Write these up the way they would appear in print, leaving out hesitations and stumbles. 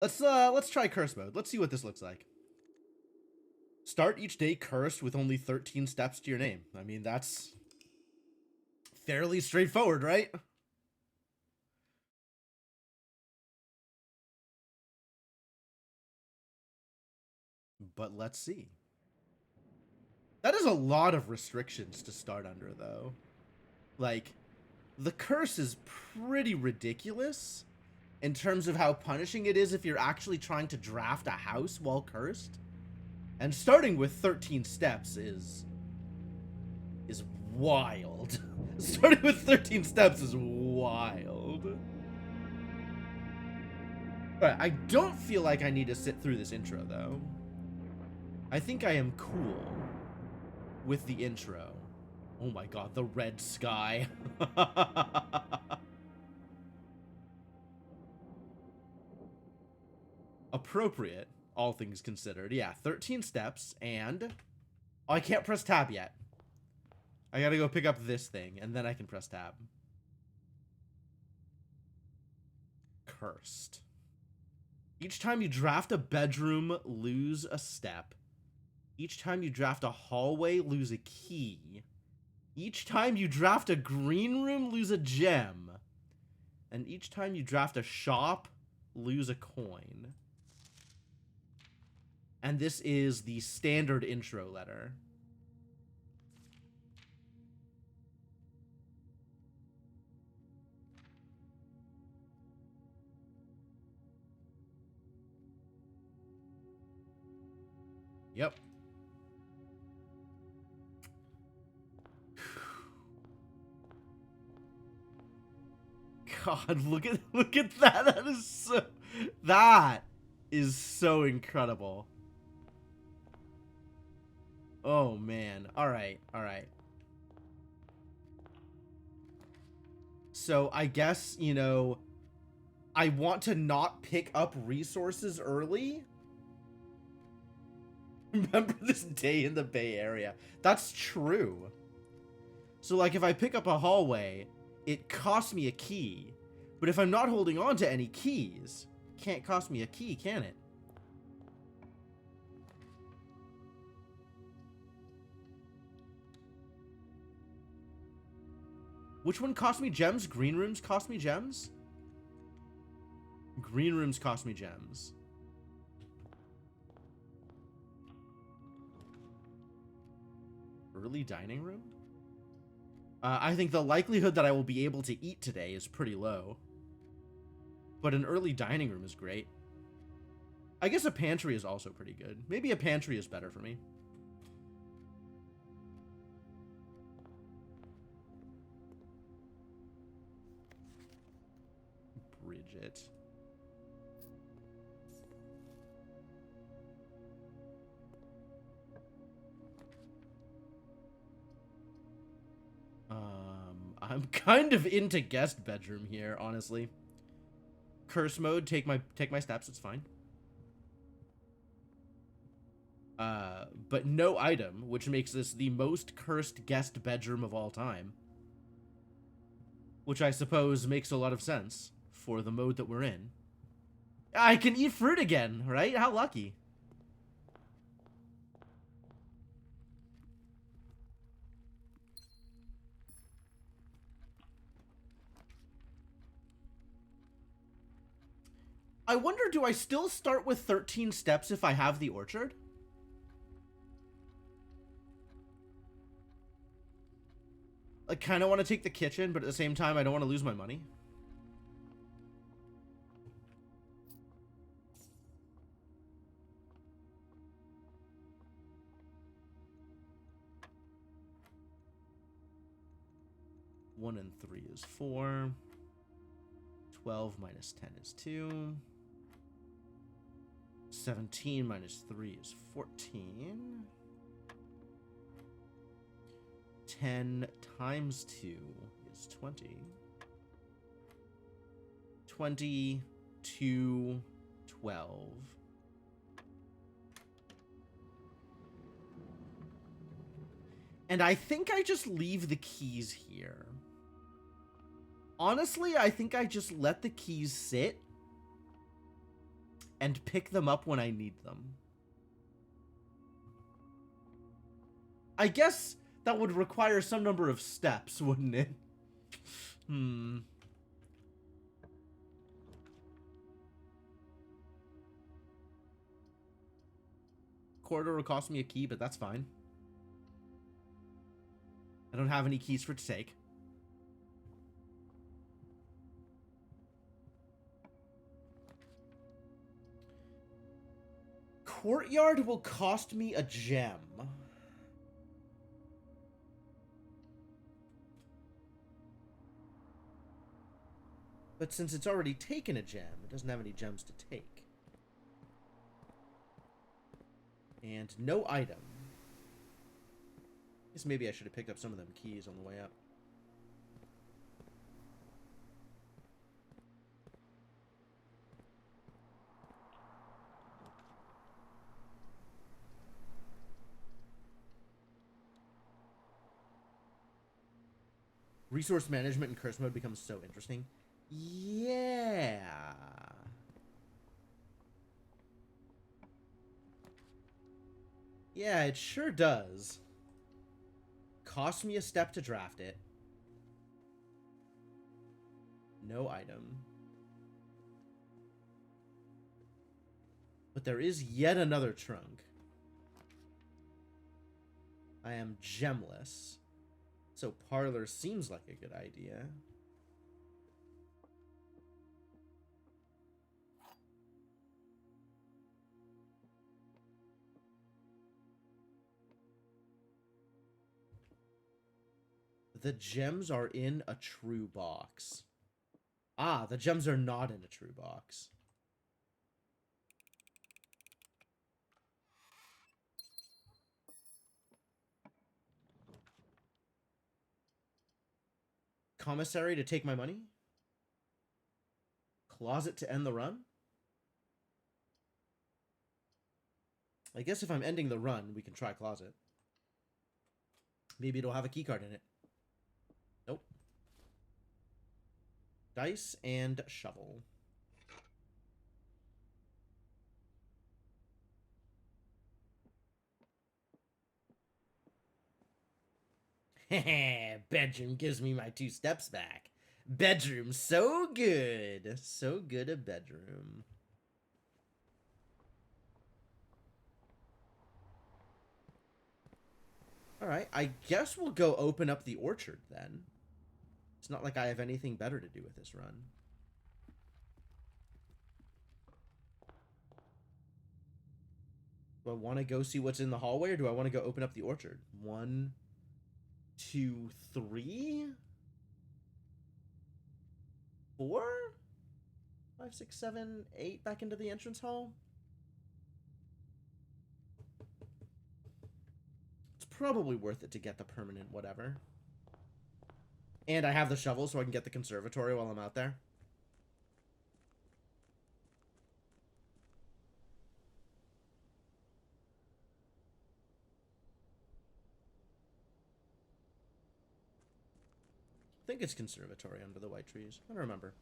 Let's try curse mode. Let's see what this looks like. Start each day cursed with only 13 steps to your name. I mean, that's fairly straightforward, right? But let's see. That is a lot of restrictions to start under, though. Like, the curse is pretty ridiculous in terms of how punishing it is if you're actually trying to draft a house while cursed. And starting with 13 steps is wild. Starting with 13 steps is wild. Alright, I don't feel like I need to sit through this intro, though. I think I am cool with the intro. Oh my god, the red sky. Appropriate, all things considered. Yeah, 13 steps, and... Oh, I can't press tab yet. I gotta go pick up this thing, and then I can press tab. Cursed. Each time you draft a bedroom, lose a step. Each time you draft a hallway, lose a key. Each time you draft a green room, lose a gem. And each time you draft a shop, lose a coin. And this is the standard intro letter. Yep. God, look at that. That is so incredible. Oh man. All right. So I guess, you know, I want to not pick up resources early. Remember this day in the Bay Area. That's true. So like if I pick up a hallway, it costs me a key. But if I'm not holding on to any keys, it can't cost me a key, can it? Which one cost me gems? Green rooms cost me gems? Green rooms cost me gems. Early dining room? I think the likelihood that I will be able to eat today is pretty low. But an early dining room is great. I guess a pantry is also pretty good. Maybe a pantry is better for me. Bridget. I'm kind of into guest bedroom here, honestly. Curse mode, take my steps, it's fine. But no item, which makes this the most cursed guest bedroom of all time. Which I suppose makes a lot of sense for the mode that we're in. I can eat fruit again, right? How lucky. I wonder, do I still start with 13 steps if I have the orchard? I kind of want to take the kitchen, but at the same time, I don't want to lose my money. One and 3 is 4. 12 minus 10 is 2. 17 minus 3 is 14. 10 times 2 is 20. 22, 12. And I think I just leave the keys here. Honestly, I think I just let the keys sit. and pick them up when I need them. I guess that would require some number of steps, wouldn't it? Corridor will cost me a key, but that's fine. I don't have any keys for it to take. Courtyard will cost me a gem. But since it's already taken a gem, it doesn't have any gems to take. And no item. I guess maybe I should have picked up some of them keys on the way up. Resource management in curse mode becomes so interesting. Yeah. Yeah, it sure does. Cost me a step to draft it. No item. But there is yet another trunk. I am gemless. So parlor seems like a good idea. The gems are in a true box. Ah, the gems are not in a true box. Commissary to take my money? Closet to end the run? I guess if I'm ending the run, we can try closet. Maybe it'll have a keycard in it. Nope. Dice and shovel. Bedroom gives me my 2 steps back. Bedroom, so good. So good a bedroom. Alright, I guess we'll go open up the orchard then. It's not like I have anything better to do with this run. Do I want to go see what's in the hallway, or do I want to go open up the orchard? 1, 2, 3, 4, 5, 6, 7, 8 back into the entrance hall. It's probably worth it to get the permanent whatever. And I have the shovel, so I can get the conservatory while I'm out there. I think it's conservatory under the white trees. I don't remember.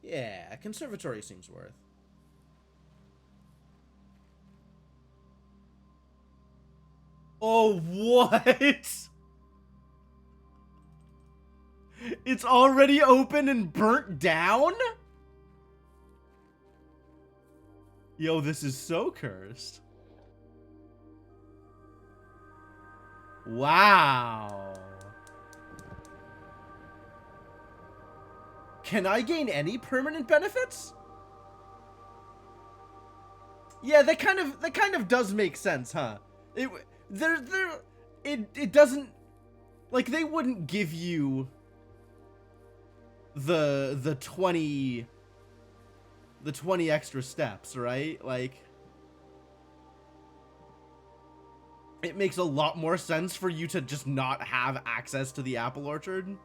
Yeah, conservatory seems worth. Oh, what? It's already open and burnt down? Yo, this is so cursed. Wow. Can I gain any permanent benefits? Yeah, that kind of does make sense, huh? It doesn't, like, they wouldn't give you the 20 extra steps, right? Like, it makes a lot more sense for you to just not have access to the apple orchard.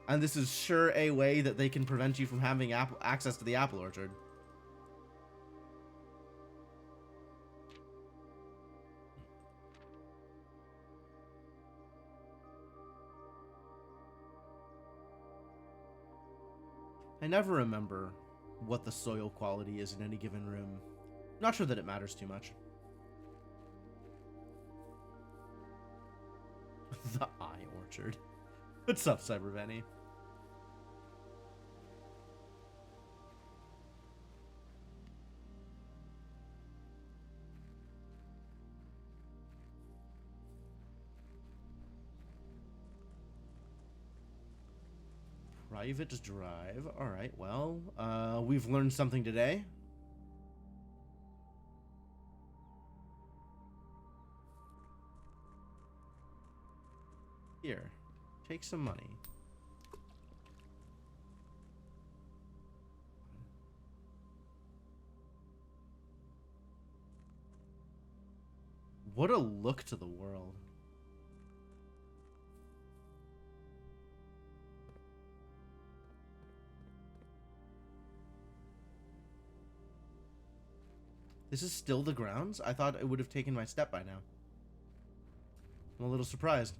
And this is sure a way that they can prevent you from having access to the apple orchard. I never remember what the soil quality is in any given room. Not sure that it matters too much. The Eye Orchard. What's up, Cybervenny? Private drive. Alright, well, we've learned something today. Here, take some money. What a look to the world. This is still the grounds? I thought it would have taken my step by now. I'm a little surprised.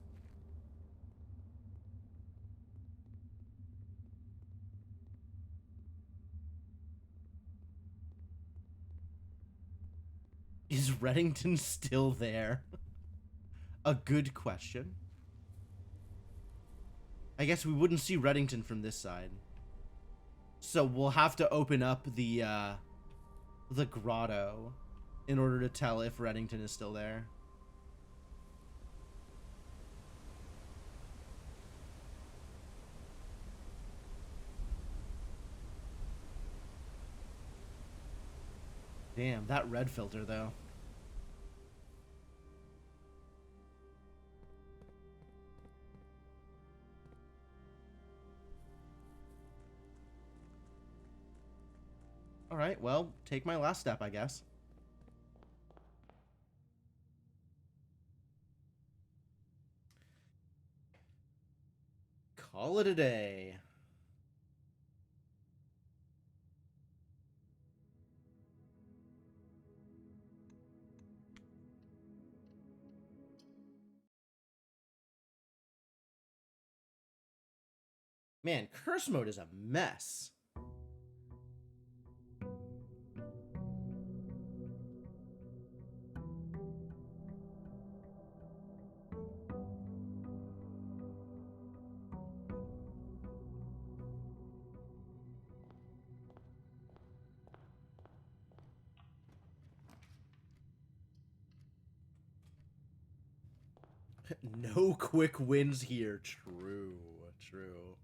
Is Reddington still there? A good question. I guess we wouldn't see Reddington from this side. So we'll have to open up the grotto in order to tell if Reddington is still there. Damn, that red filter, though. Alright, well, take my last step, I guess. Call it a day. Man, curse mode is a mess. No quick wins here. True, true.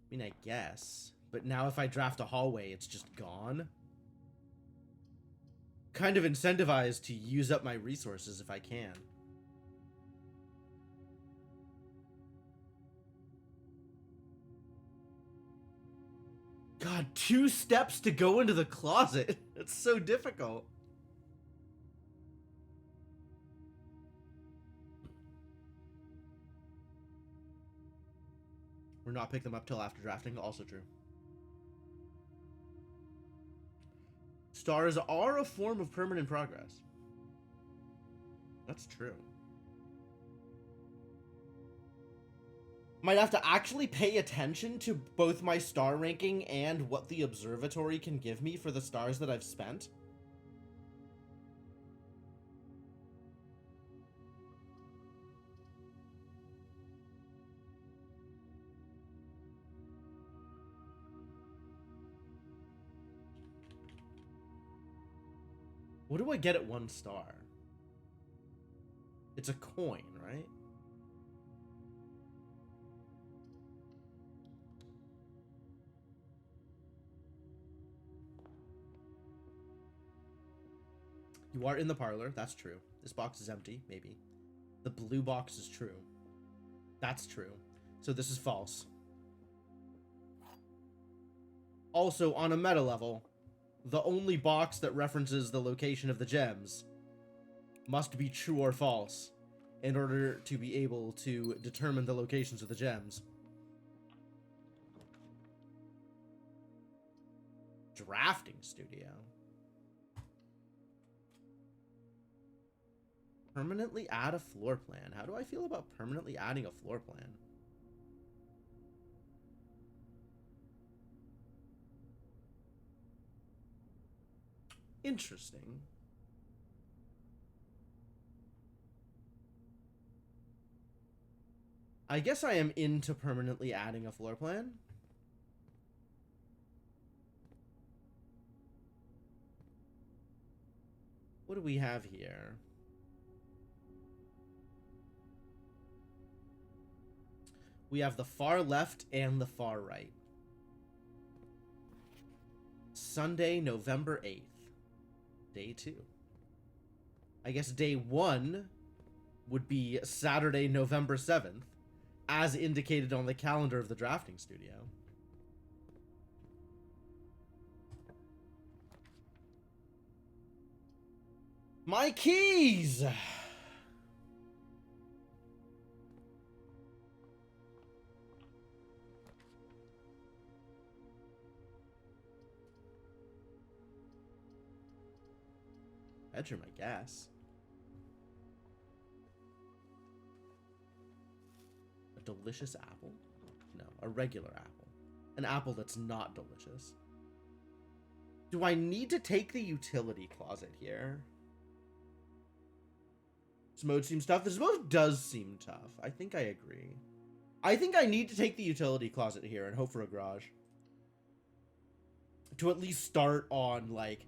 I mean, I guess. But now if I draft a hallway, it's just gone. Kind of incentivized to use up my resources if I can. God, 2 steps to go into the closet. It's so difficult. Or not pick them up till after drafting, also true. Stars are a form of permanent progress. That's true. Might have to actually pay attention to both my star ranking and what the observatory can give me for the stars that I've spent. What do I get at 1 star? It's a coin, right? You are in the parlor. That's true. This box is empty, maybe. The blue box is true. That's true. So this is false. Also, on a meta level, the only box that references the location of the gems must be true or false in order to be able to determine the locations of the gems. Drafting studio. Permanently add a floor plan. How do I feel about permanently adding a floor plan? Interesting. I guess I am into permanently adding a floor plan. What do we have here? We have the far left and the far right. Sunday, November 8th. Day 2. I guess day 1 would be Saturday, November 7th, as indicated on the calendar of the drafting studio. My keys! Bedroom, I guess. A delicious apple? No, a regular apple. An apple that's not delicious. Do I need to take the utility closet here? This mode seems tough. This mode does seem tough. I think I agree. I think I need to take the utility closet here and hope for a garage. To at least start on, like...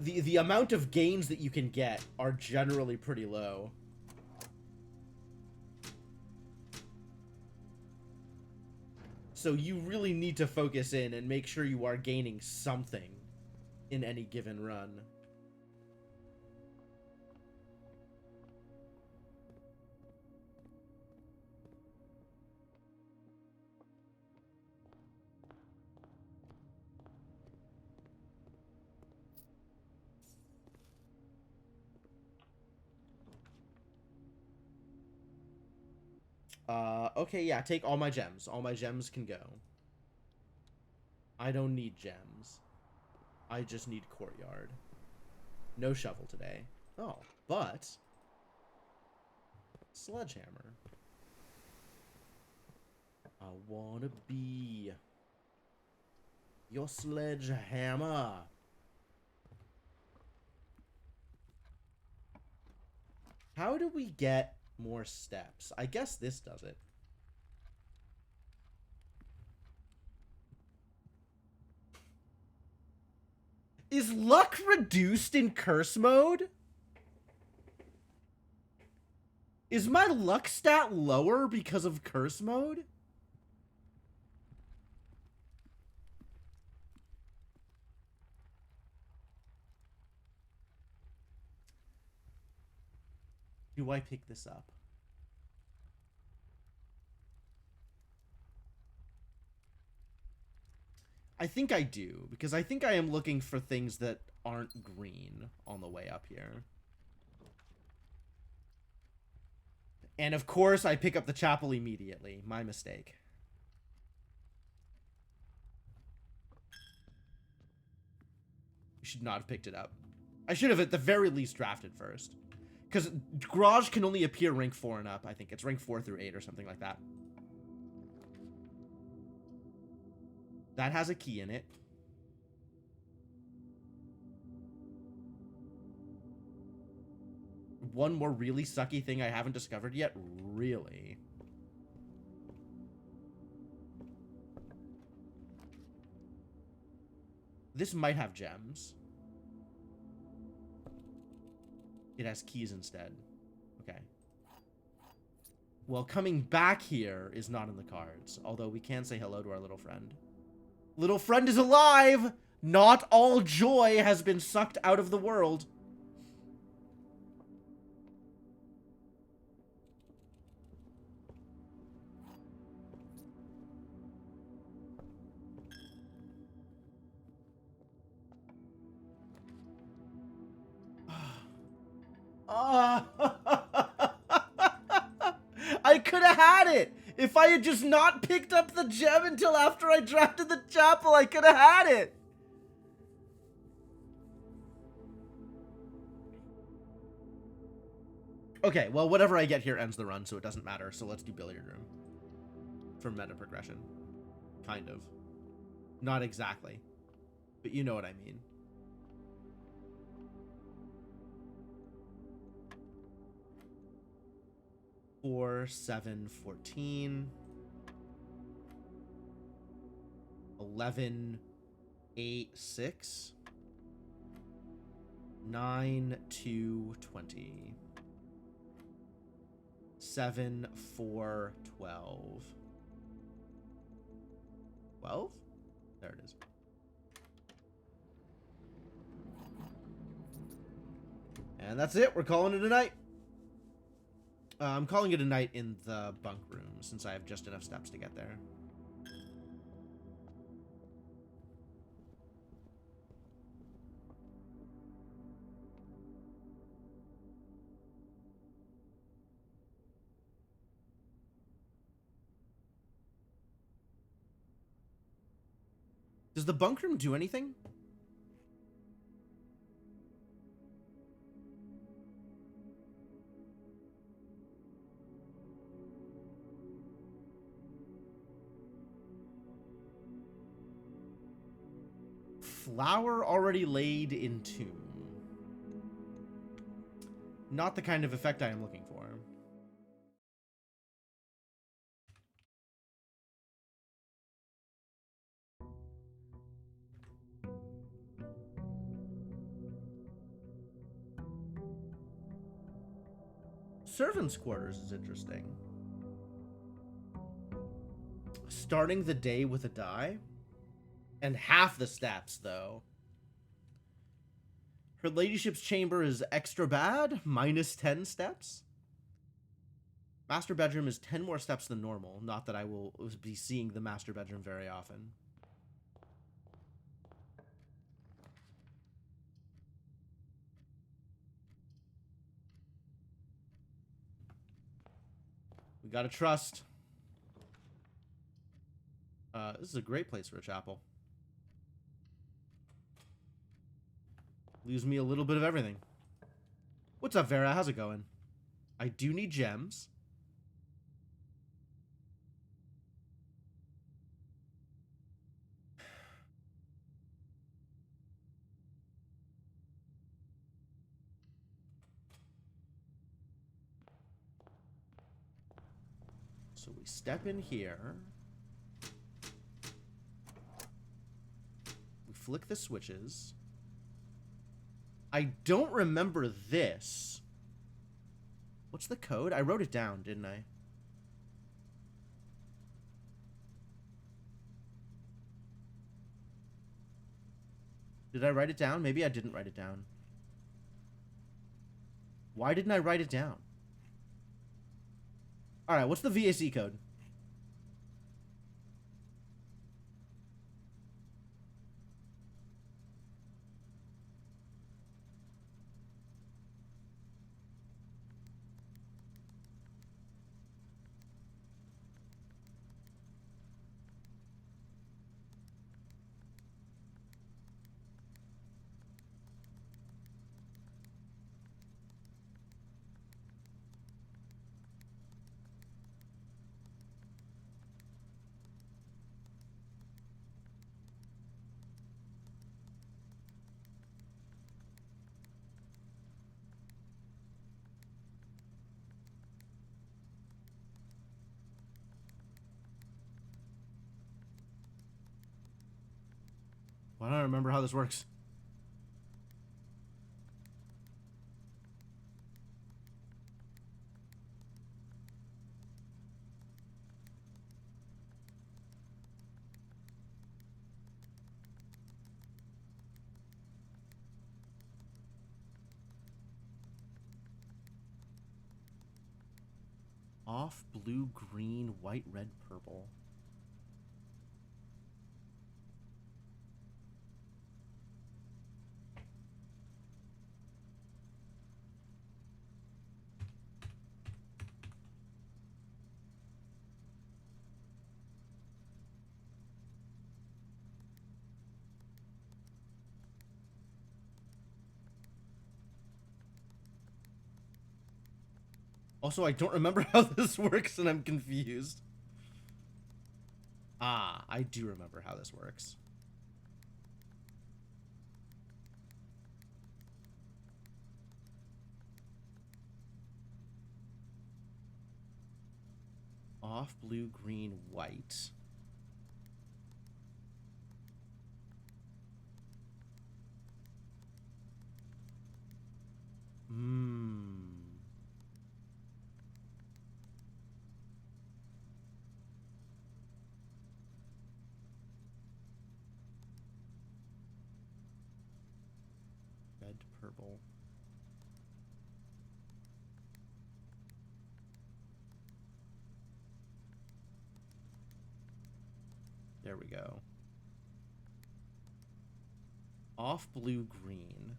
The amount of gains that you can get are generally pretty low. So you really need to focus in and make sure you are gaining something in any given run. Okay, yeah, take all my gems. All my gems can go. I don't need gems. I just need courtyard. No shovel today. Oh, but... sledgehammer. I wanna be... your sledgehammer. How do we get more steps? I guess this does it. Is luck reduced in curse mode? Is my luck stat lower because of curse mode? Do I pick this up? I think I do, because I think I am looking for things that aren't green on the way up here. And of course, I pick up the chapel immediately. My mistake. I should not have picked it up. I should have at the very least drafted first. Because garage can only appear rank 4 and up, I think. It's rank 4 through 8 or something like that. That has a key in it. One more really sucky thing I haven't discovered yet? Really? This might have gems. It has keys instead. Okay. Well, coming back here is not in the cards. Although we can say hello to our little friend. Little friend is alive! Not all joy has been sucked out of the world. I could have had it! If I had just not picked up the gem until after I drafted the chapel, I could have had it! Okay, well, whatever I get here ends the run, so it doesn't matter. So let's do billiard room for meta progression. Kind of. Not exactly. But you know what I mean. Four, 7, 14. 11, 8, 6. 9, 2, 20. 7, 4, 12. 12? There it is. And that's it. We're calling it a night. I'm calling it a night in the bunk room since I have just enough steps to get there. Does the bunk room do anything? Flower already laid in tomb. Not the kind of effect I am looking for. Servants' quarters is interesting. Starting the day with a die? And half the stats, though. Her ladyship's chamber is extra bad, minus 10 steps. Master bedroom is 10 more steps than normal. Not that I will be seeing the master bedroom very often. We gotta trust. This is a great place for a chapel. Leaves me a little bit of everything. What's up, Vera? How's it going? I do need gems. So we step in here. We flick the switches. I don't remember this. What's the code? I wrote it down, didn't I? Did I write it down? Maybe I didn't write it down. Why didn't I write it down? Alright, what's the VAC code? Why don't I remember how this works? Off, blue, green, white, red, purple. Also, I don't remember how this works and I'm confused. Ah, I do remember how this works. Off blue, green, white. Red, purple. There we go. Off blue, green.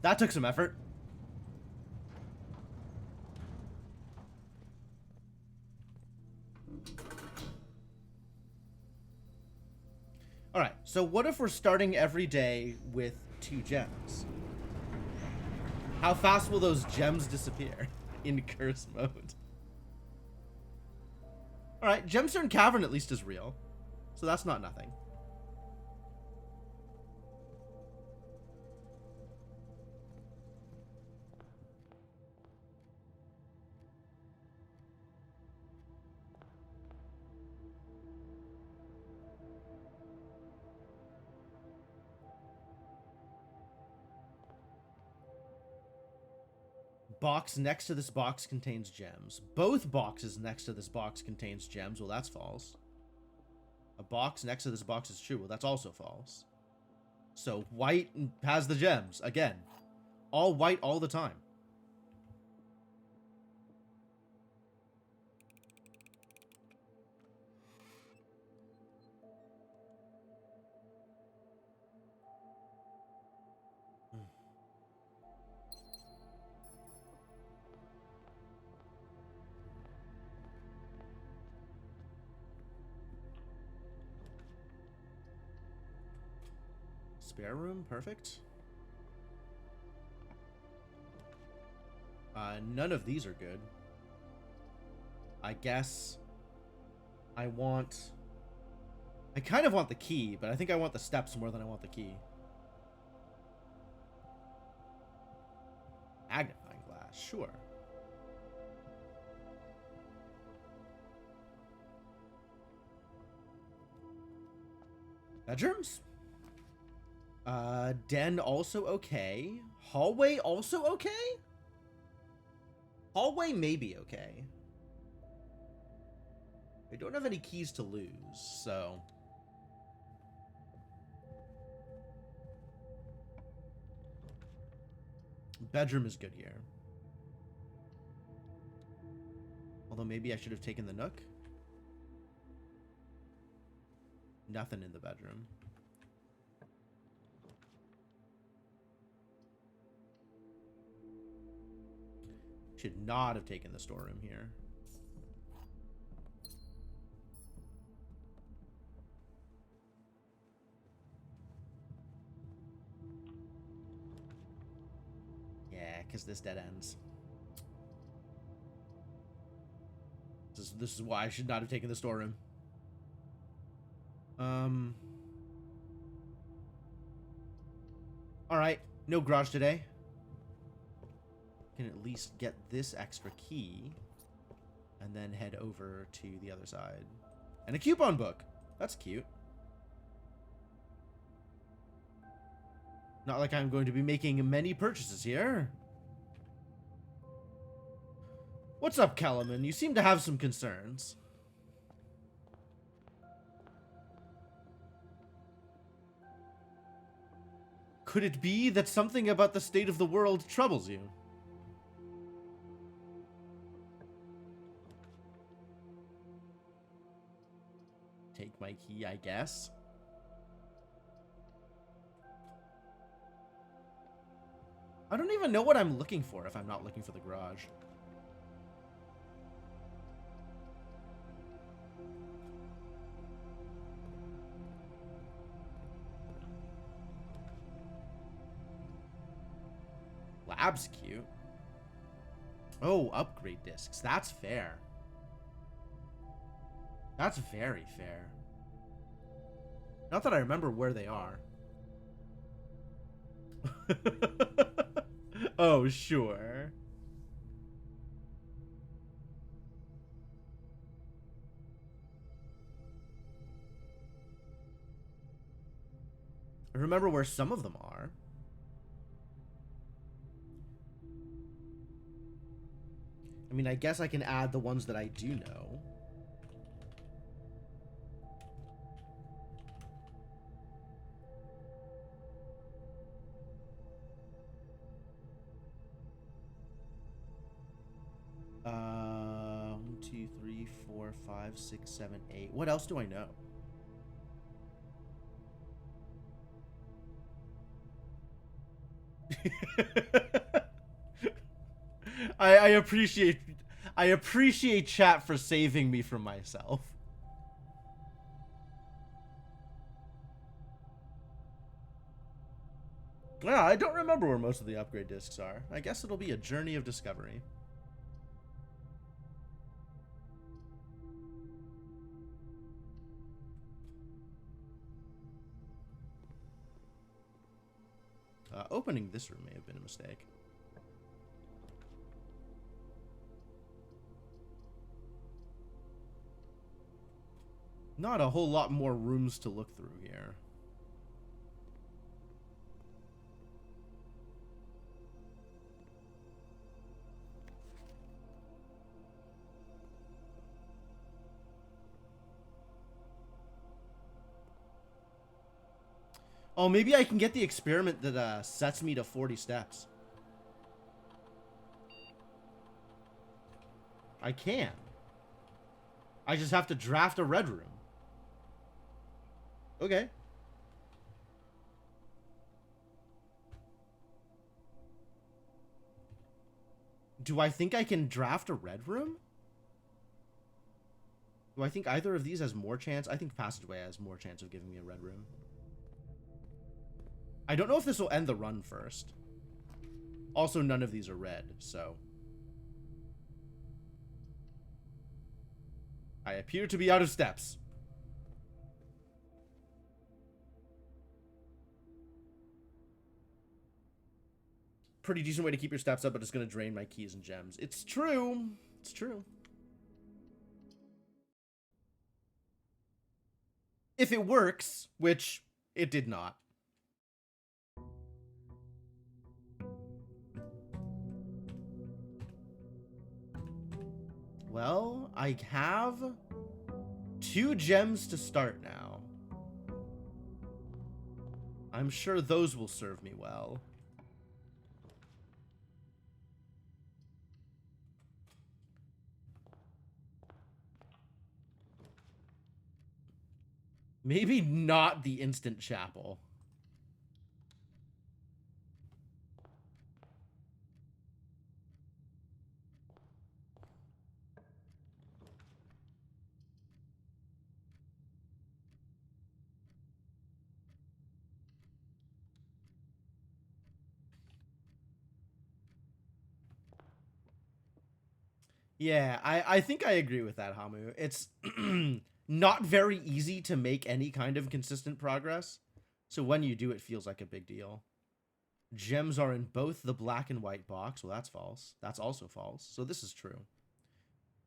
That took some effort. Alright, so what if we're starting every day with 2 gems? How fast will those gems disappear in curse mode? Alright, Gemstone Cavern at least is real. So that's not nothing. Box next to this box contains gems. Both boxes next to this box contains gems. Well, that's false. A box next to this box is true. Well, that's also false. So white has the gems. Again, all white all the time. Spare room, perfect. None of these are good. I guess I kind of want the key, but I think I want the steps more than I want the key. Magnifying glass, sure. Bedrooms? Den also okay. Hallway also okay? Hallway maybe okay. I don't have any keys to lose, so... Bedroom is good here. Although maybe I should have taken the nook. Nothing in the bedroom. Should not have taken the storeroom here. Yeah, because this dead ends. This is why I should not have taken the storeroom. Alright, no garage today. Can at least get this extra key and then head over to the other side. And a coupon book. That's cute. Not like I'm going to be making many purchases here. What's up, Kellerman? You seem to have some concerns. Could it be that something about the state of the world troubles you? Take my key, I guess. I don't even know what I'm looking for if I'm not looking for the garage. tab's cute. Oh, upgrade discs. That's fair. That's very fair. Not that I remember where they are. Oh, sure. I remember where some of them are. I mean, I guess I can add the ones that I do know. One, two, three, four, five, six, seven, eight. What else do I know? I appreciate chat for saving me from myself. Yeah, I don't remember where most of the upgrade discs are. I guess it'll be a journey of discovery. Opening this room may have been a mistake. Not a whole lot more rooms to look through here. Oh, maybe I can get the experiment that sets me to 40 steps. I can. I just have to draft a red room. Okay. Do I think I can draft a red room? Do I think either of these has more chance? I think Passageway has more chance of giving me a red room. I don't know if this will end the run first. Also, none of these are red, so... I appear to be out of steps. Pretty decent way to keep your steps up, but it's going to drain my keys and gems. It's true. It's true. If it works, which it did not. Well, I have 2 gems to start now. I'm sure those will serve me well. Maybe not the instant chapel. Yeah, I think I agree with that, Hamu. It's not very easy to make any kind of consistent progress. So when you do, it feels like a big deal. Gems are in both the black and white box. Well, that's false. That's also false. So this is true.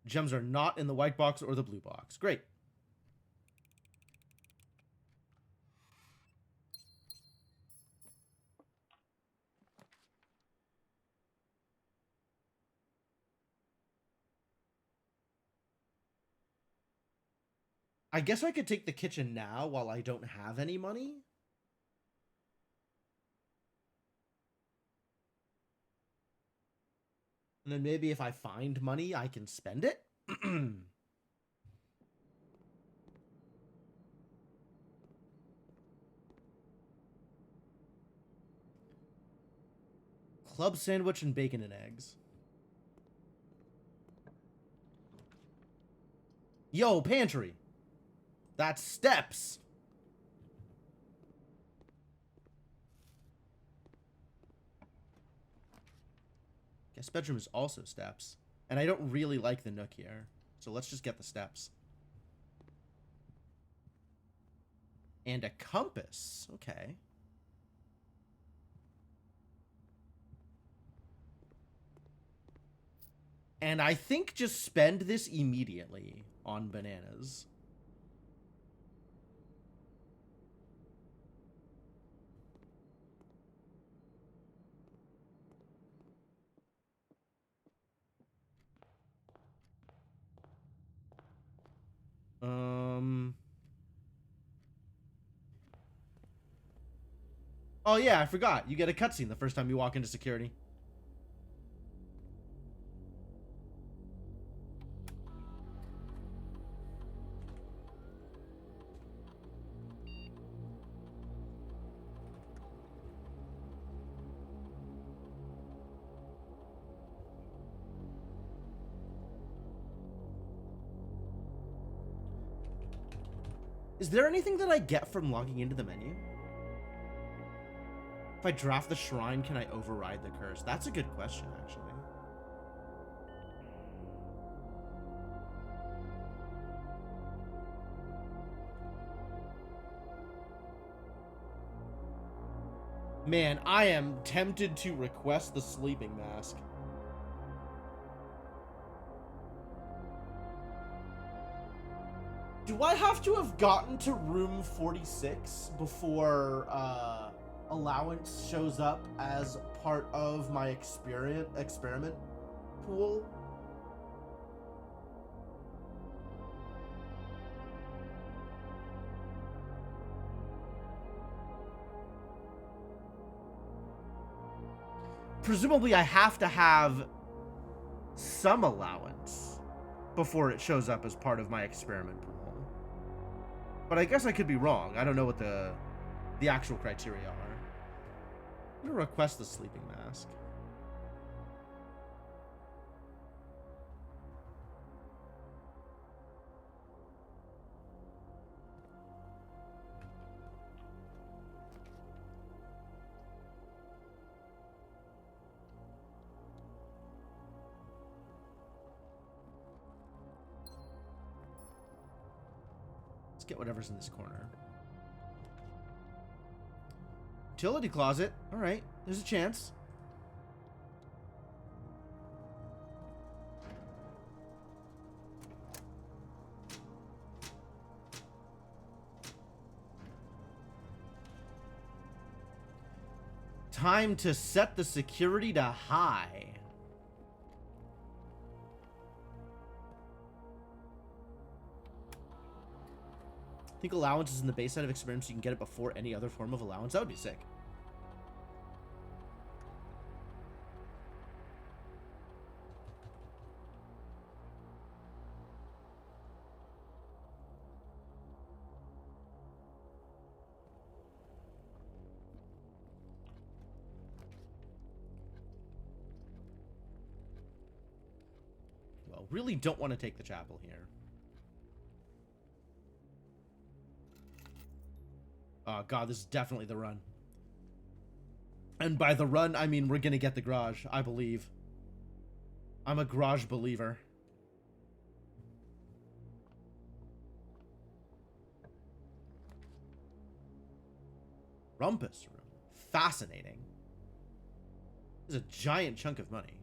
Gems are not in the white box or the blue box. Great. I guess I could take the kitchen now while I don't have any money. And then maybe if I find money, I can spend it. Club sandwich and bacon and eggs. Yo, pantry. That's steps. Guest bedroom is also steps. And I don't really like the nook here. So let's just get the steps. And a compass. Okay. And I think just spend this immediately on bananas. Oh yeah, I forgot. You get a cutscene the first time you walk into security. Is there anything that I get from logging into the menu? If I draft the shrine, can I override the curse? That's a good question, actually. Man, I am tempted to request the sleeping mask. Do I have to have gotten to room 46 before allowance shows up as part of my experiment pool? Presumably I have to have some allowance before it shows up as part of my experiment pool. But I guess I could be wrong. I don't know what the actual criteria are. I'm gonna request the sleeping mask. Let's get whatever's in this corner. Utility closet. All right, there's a chance. Time to set the security to high. I think allowance is in the base set of experiments. You can get it before any other form of allowance. That would be sick. Well, really don't want to take the chapel here. Oh god, this is definitely the run. And by the run, I mean we're gonna get the garage, I believe. I'm a garage believer. Rumpus room. Fascinating. This is a giant chunk of money.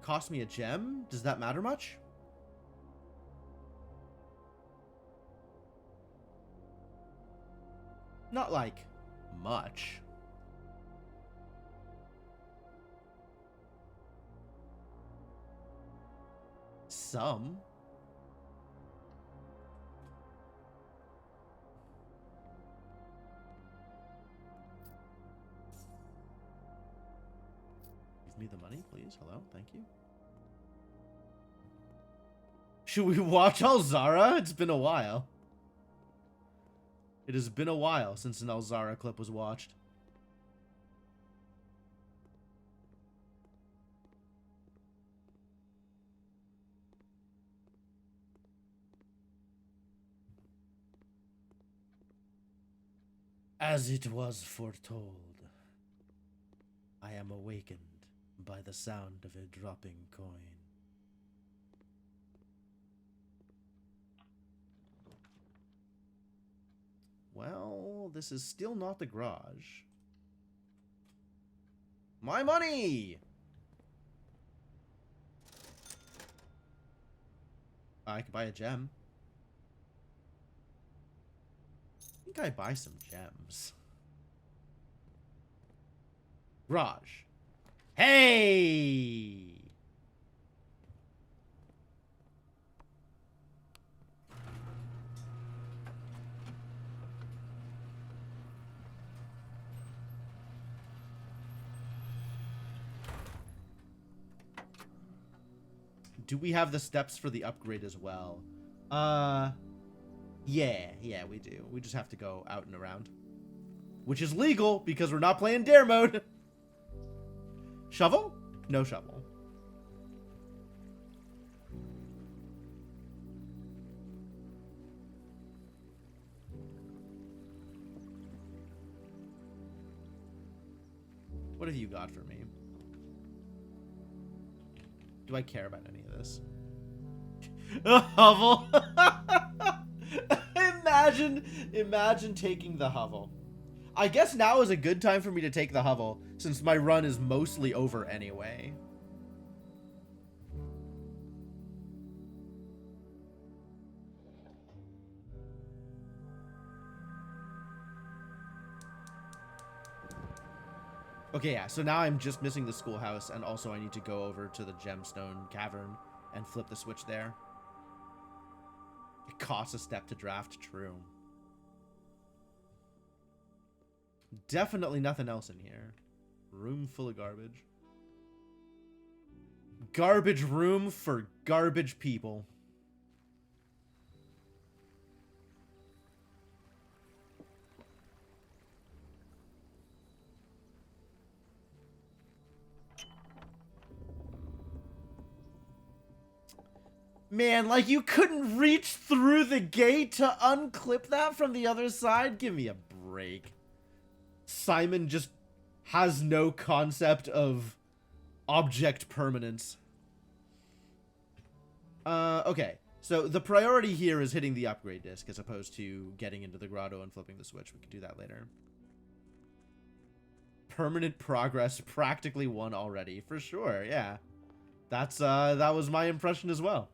Cost me a gem? Does that matter much? Not like much. Some. Give me the money, please. Hello, thank you. Should we watch Alzara? It's been a while. It has been a while since an Alzara clip was watched. As it was foretold, I am awakened by the sound of a dropping coin. Well, this is still not the garage. My money! I could buy a gem. I think I buy some gems. Garage. Hey! Do we have the steps for the upgrade as well? Yeah, we do. We just have to go out and around. Which is legal, because we're not playing dare mode. Shovel? No shovel. What have you got for me? Do I care about any of this? A hovel. Imagine taking the hovel. I guess now is a good time for me to take the hovel, since my run is mostly over anyway. Okay, yeah, so now I'm just missing the schoolhouse, and also I need to go over to the gemstone cavern and flip the switch there. It costs a step to draft, true. Definitely nothing else in here. Room full of garbage. Garbage room for garbage people. Man, like you couldn't reach through the gate to unclip that from the other side? Give me a break. Simon just has no concept of object permanence. Okay. So the priority here is hitting the upgrade disc as opposed to getting into the grotto and flipping the switch. We can do that later. Permanent progress, practically won already, for sure, yeah. That's, that was my impression as well.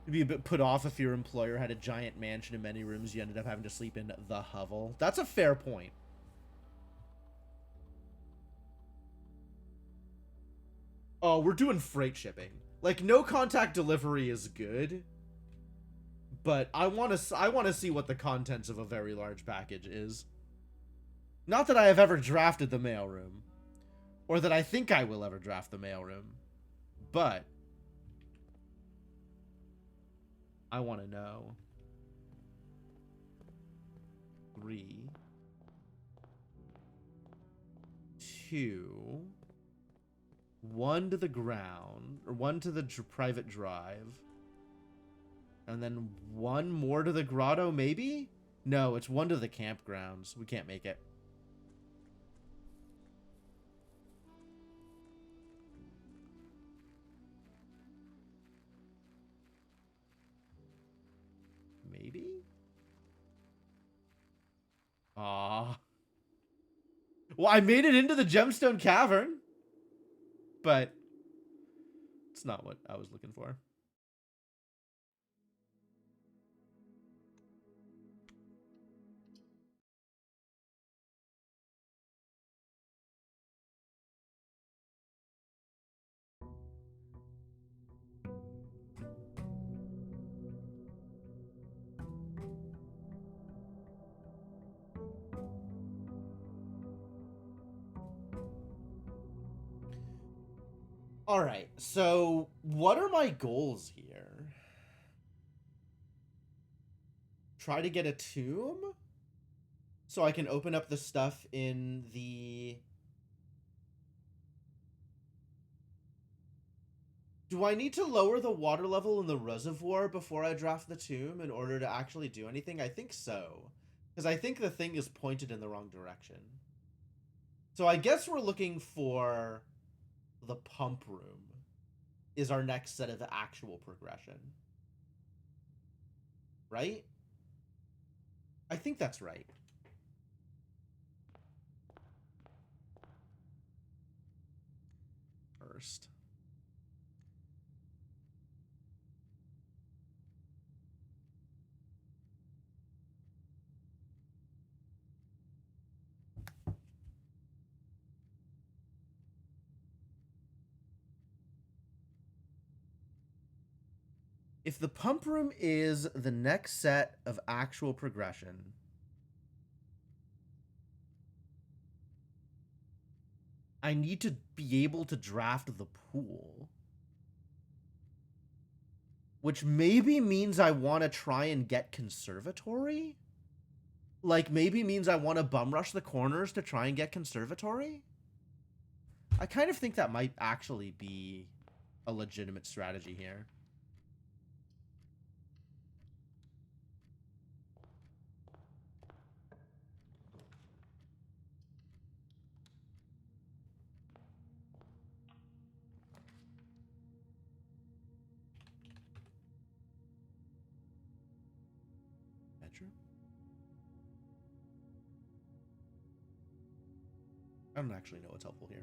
You'd be a bit put off if your employer had a giant mansion and many rooms. You ended up having to sleep in the hovel. That's a fair point. Oh, we're doing freight shipping. Like, no contact delivery is good, but I want to see what the contents of a very large package is. Not that I have ever drafted the mailroom, or that I think I will ever draft the mailroom, but I want to know. 3, 2, 1 to the ground, or 1 to the private drive, and then 1 more to the grotto, maybe? No, it's 1 to the campgrounds. We can't make it. Maybe? Ah. Well, I made it into the gemstone cavern, but it's not what I was looking for. All right, so what are my goals here? Try to get a tomb so I can open up the stuff in the Do I need to lower the water level in the reservoir before I draft the tomb in order to actually do anything? I think so. Because I think the thing is pointed in the wrong direction. So I guess we're looking for the pump room is our next set of actual progression. Right? I think that's right. First. If the pump room is the next set of actual progression, I need to be able to draft the pool. Which maybe means I want to try and get conservatory? Like, maybe means I want to bum rush the corners to try and get conservatory? I kind of think that might actually be a legitimate strategy here. Bedroom? I don't actually know what's helpful here.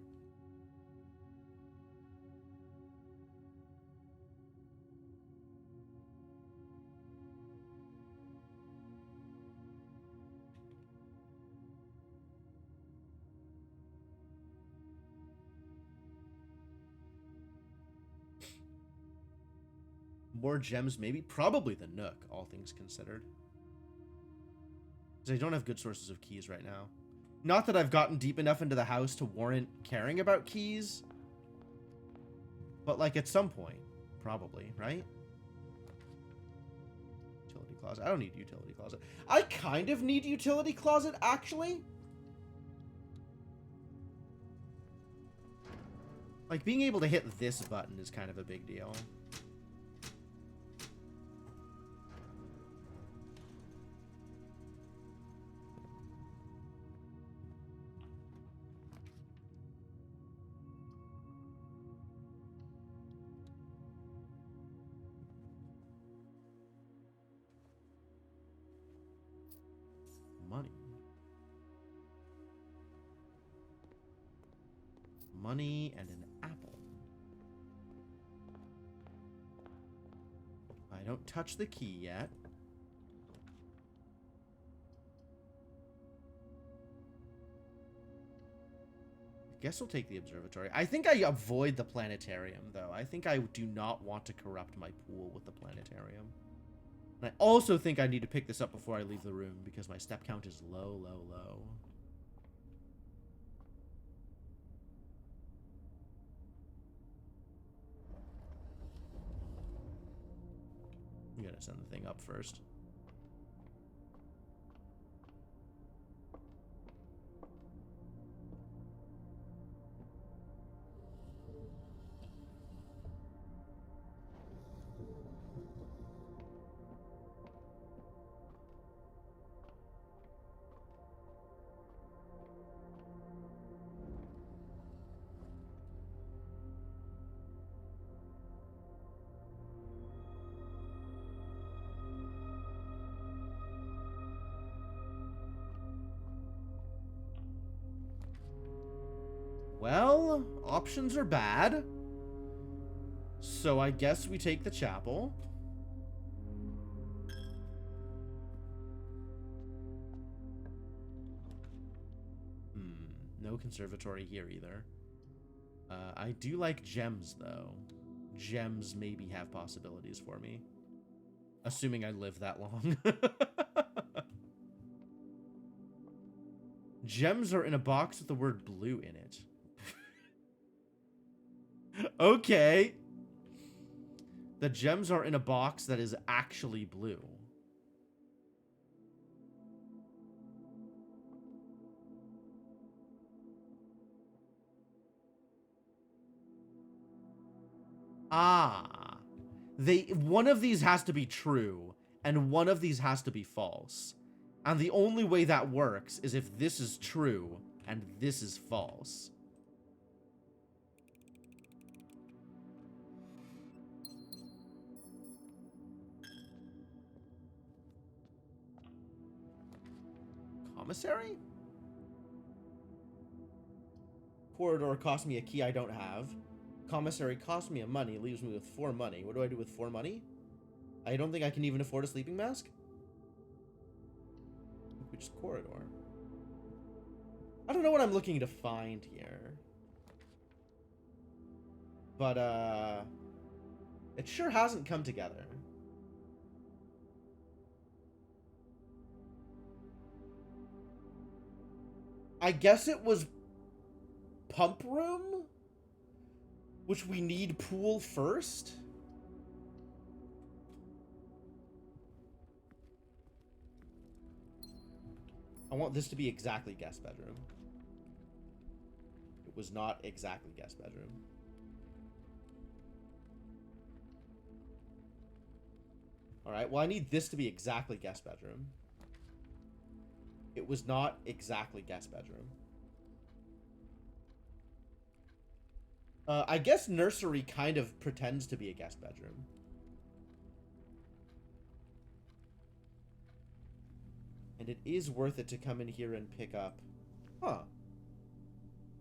More gems, maybe? Probably the Nook, all things considered. Because I don't have good sources of keys right now. Not that I've gotten deep enough into the house to warrant caring about keys. But, like, at some point. Probably, right? Utility closet. I don't need utility closet. I kind of need utility closet, actually. Like, being able to hit this button is kind of a big deal. Money. Money and an apple. I don't touch the key yet. I guess I'll take the observatory. I think I avoid the planetarium, though. I think I do not want to corrupt my pool with the planetarium. And I also think I need to pick this up before I leave the room, because my step count is low, low, low. You gotta send the thing up first. Well, options are bad. So I guess we take the chapel. No conservatory here either. I do like gems, though. Gems maybe have possibilities for me. Assuming I live that long. Gems are in a box with the word blue in it. Okay. The gems are in a box that is actually blue. Ah. One of these has to be true, and one of these has to be false. And the only way that works is if this is true, and this is false. Commissary? Corridor cost me a key I don't have. Commissary cost me a money, leaves me with 4 money. What do I do with 4 money? I don't think I can even afford a sleeping mask. Which is corridor. I don't know what I'm looking to find here. But, it sure hasn't come together. I guess it was pump room? Which we need pool first? I want this to be exactly guest bedroom. It was not exactly guest bedroom. Alright, well I need this to be exactly guest bedroom. It was not exactly guest bedroom. I guess nursery kind of pretends to be a guest bedroom. And it is worth it to come in here and pick up... Huh.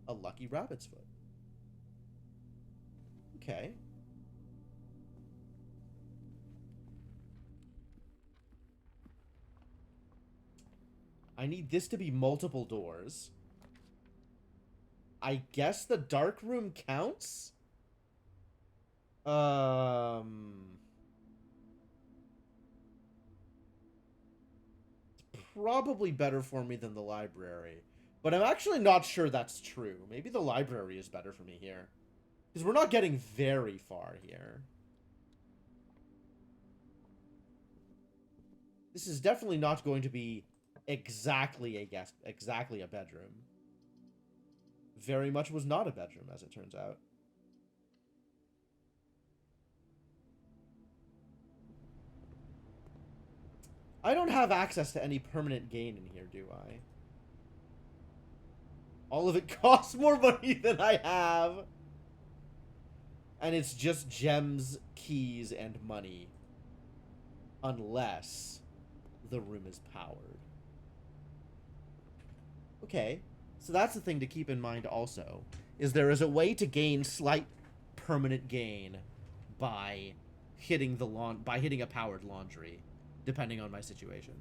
A lucky rabbit's foot. Okay. I need this to be multiple doors. I guess the dark room counts? It's probably better for me than the library. But I'm actually not sure that's true. Maybe the library is better for me here. Because we're not getting very far here. This is definitely not going to be exactly a bedroom. Very much was not a bedroom, as it turns out. I don't have access to any permanent gain in here, do I? All of it costs more money than I have. And it's just gems, keys, and money. Unless the room is powered. Okay. So that's the thing to keep in mind also. Is there is a way to gain slight permanent gain by hitting a powered laundry, depending on my situation.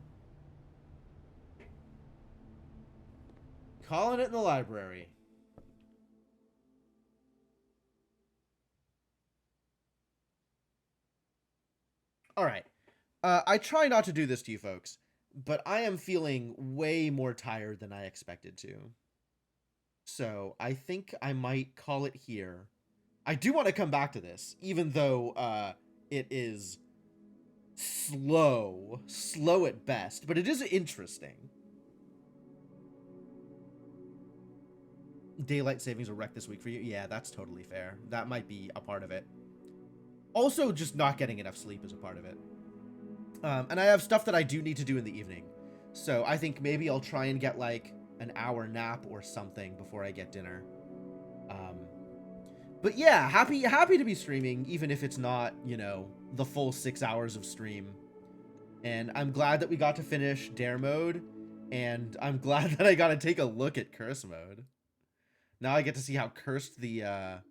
Calling it in the library. Alright. I try not to do this to you folks, but I am feeling way more tired than I expected to. So I think I might call it here. I do want to come back to this, even though it is slow at best, but it is interesting. Daylight savings will wreck this week for you. Yeah, that's totally fair. That might be a part of it. Also, just not getting enough sleep is a part of it. And I have stuff that I do need to do in the evening. So I think maybe I'll try and get like an hour nap or something before I get dinner. But yeah, happy to be streaming, even if it's not, you know, the full 6 hours of stream. And I'm glad that we got to finish Dare mode, and I'm glad that I got to take a look at Curse mode. Now I get to see how cursed the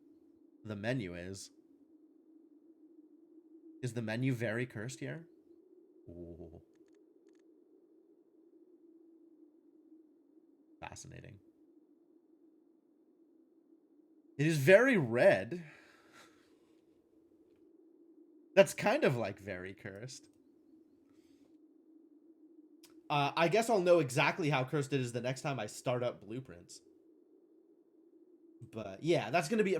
menu is. Is the menu very cursed here? Ooh. Fascinating. It is very red. That's kind of like very cursed. I guess I'll know exactly how cursed it is the next time I start up Blueprints. But yeah, that's going to be it for